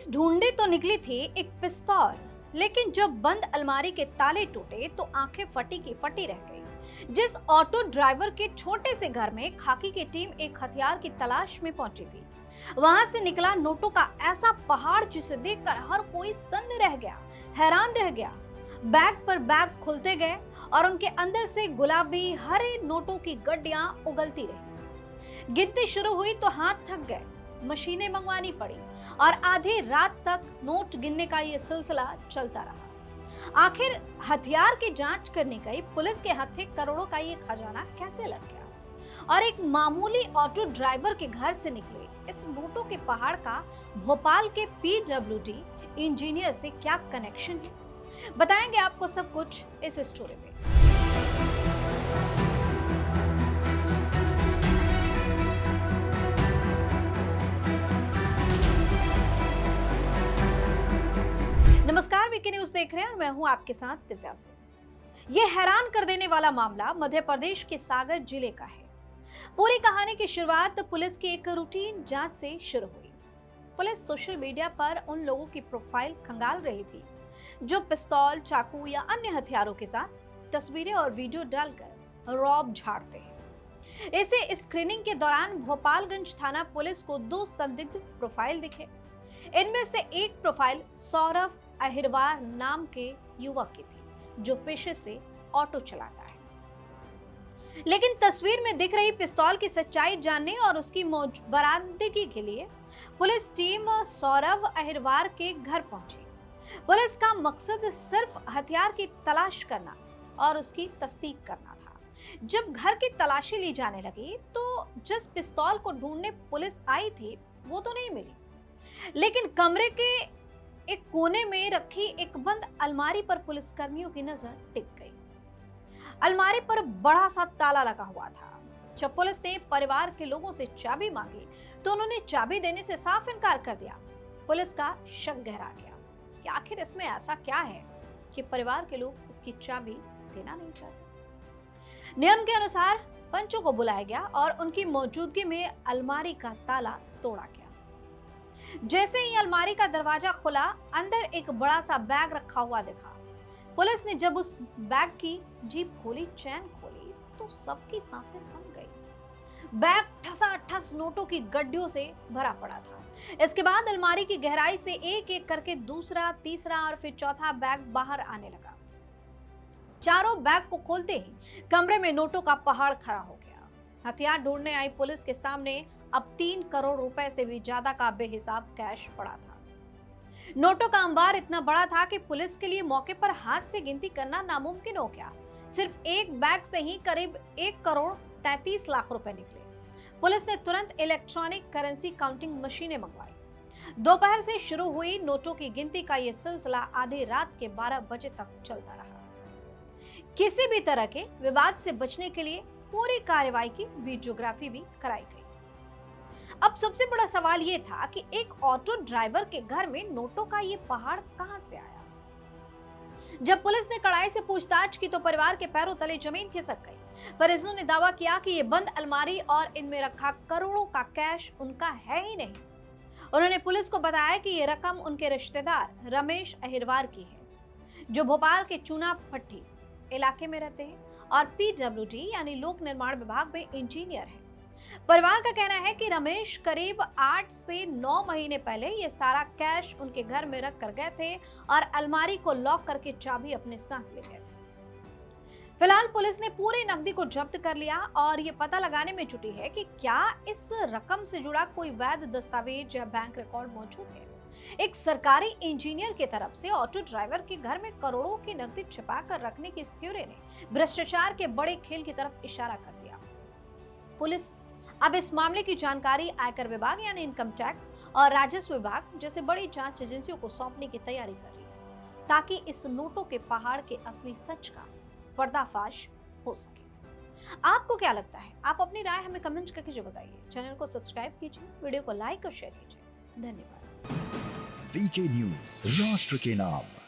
ढूंढने तो निकली थी एक पिस्तौल, लेकिन जब बंद अलमारी के ताले टूटे तो आंखें फटी की फटी रह गई। जिस ऑटो ड्राइवर के छोटे से घर में खाकी की टीम एक हथियार की तलाश में पहुंची थी, वहां से निकला नोटों का ऐसा पहाड़ जिसे देखकर हर कोई सन्न रह गया, हैरान रह गया। बैग पर बैग खुलते गए और उनके अंदर से गुलाबी हरे नोटों की गड्डियां उगलती रही। गिनती शुरू हुई तो हाथ थक गए, मशीनें मंगवानी पड़ी और आधी रात तक नोट गिनने का ये सिलसिला चलता रहा। आखिर हथियार की जांच करने गई पुलिस के हाथे करोड़ों का ये खजाना कैसे लग गया और एक मामूली ऑटो ड्राइवर के घर से निकले इस नोटों के पहाड़ का भोपाल के पीडब्ल्यूडी इंजीनियर से क्या कनेक्शन है, बताएंगे आपको सब कुछ इस स्टोरी में। नमस्कार, वीके न्यूज देख रहे हैं और मैं हूं आपके साथ दिव्या सिंह। यह हैरान कर देने वाला मामला मध्य प्रदेश के सागर जिले का है। पूरी कहानी की शुरुआत पुलिस की एक रूटीन जांच से शुरू हुई। पुलिस सोशल मीडिया पर उन लोगों की प्रोफाइल खंगाल रही थी जो पिस्तौल, चाकू या अन्य हथियारों के साथ तस्वीरें और वीडियो डालकर रौब झाड़ते हैं। इसे स्क्रीनिंग के दौरान भोपालगंज थाना पुलिस को दो संदिग्ध प्रोफाइल दिखे। इनमें से एक प्रोफाइल सौरभ अहिरवार नाम के युवक की थी जो पेशे से ऑटो चलाता है। लेकिन तस्वीर में दिख रही पिस्तौल की सच्चाई जानने और उसकी बरामदगी के लिए पुलिस टीम सौरभ अहिरवार के घर पहुंची। पुलिस का मकसद सिर्फ हथियार की तलाश करना और उसकी तस्दीक करना था। जब घर की तलाशी ली जाने लगी तो जिस पिस्तौल को ढूंढने पुलिस आई थी वो तो नहीं मिली, लेकिन कमरे के एक कोने में रखी एक बंद अलमारी पर पुलिस कर्मियों की नजर टिक गई। अलमारी पर बड़ा सा ताला लगा हुआ था। जब पुलिस ने परिवार के लोगों से चाबी मांगी तो उन्होंने चाबी देने से साफ इनकार कर दिया। पुलिस का शक गहरा गया कि आखिर इसमें ऐसा क्या है कि परिवार के लोग इसकी चाबी देना नहीं चाहते। नियम के अनुसार पंचों को बुलाया गया और उनकी मौजूदगी में अलमारी का ताला तोड़ा गया। जैसे ही अलमारी का दरवाजा खुला, अंदर एक बड़ा सा बैग रखा हुआ दिखा। पुलिस ने जब उस बैग की जीप खोली, चैन खोली, तो सबकी सांसें थम गई। बैग ठसाठस नोटों की गड्डियों से भरा पड़ा था। इसके बाद अलमारी की गहराई से एक एक करके दूसरा, तीसरा और फिर चौथा बैग बाहर आने लगा। चारों बैग को खोलते ही कमरे में नोटों का पहाड़ खड़ा हो गया। हथियार ढूंढने आई पुलिस के सामने अब 3 करोड़ रुपए से भी ज्यादा का बेहिसाब कैश पड़ा था। नोटों का अंबार इतना बड़ा था कि पुलिस के लिए मौके पर हाथ से गिनती करना नामुमकिन हो गया। सिर्फ एक बैग से ही करीब 1 करोड़ 33 लाख रुपए निकले। पुलिस ने तुरंत इलेक्ट्रॉनिक करेंसी काउंटिंग मशीनें मंगवाई। दोपहर से शुरू हुई नोटों की गिनती का यह सिलसिला आधी रात के 12 बजे तक चलता रहा। किसी भी तरह के विवाद से बचने के लिए पूरी कार्रवाई की वीडियोग्राफी भी कराई गई। अब सबसे बड़ा सवाल यह था कि एक ऑटो ड्राइवर के घर में नोटों का ये पहाड़ कहां से आया। जब पुलिस ने कड़ाई से पूछताछ की तो परिवार के पैरों तले जमीन खिसक गई। परिजनों ने दावा किया कि ये बंद अलमारी और इनमें रखा करोड़ों का कैश उनका है ही नहीं। उन्होंने पुलिस को बताया कि ये रकम उनके रिश्तेदार रमेश अहिरवार की है, जो भोपाल के चूना भट्टी इलाके में रहते हैं और पीडब्ल्यूडी यानी लोक निर्माण विभाग में इंजीनियर है। परिवार का कहना है कि रमेश करीब 8 से 9 महीने पहले ये सारा कैश उनके घर में रख कर गए थे और अलमारी को लॉक करके चाबी अपने साथ ले गए थे। फिलहाल पुलिस ने पूरी नकदी को जब्त कर लिया और ये पता लगाने में जुटी है कि क्या इस रकम से जुड़ा कोई वैध दस्तावेज या बैंक रिकॉर्ड मौजूद है। एक सरकारी इंजीनियर की तरफ से ऑटो ड्राइवर के घर में करोड़ों की नकदी छिपा कर रखने की इस थ्योरी ने भ्रष्टाचार के बड़े खेल की तरफ इशारा कर दिया। पुलिस अब इस मामले की जानकारी आयकर विभाग यानी इनकम टैक्स और राजस्व विभाग जैसे बड़ी जांच एजेंसियों को सौंपने की तैयारी कर रही है ताकि इस नोटों के पहाड़ के असली सच का पर्दाफाश हो सके। आपको क्या लगता है? आप अपनी राय हमें कमेंट करके बताइए। चैनल को सब्सक्राइब कीजिए, वीडियो को लाइक और शेयर कीजिए। धन्यवाद। वीके न्यूज, राष्ट्र के नाम।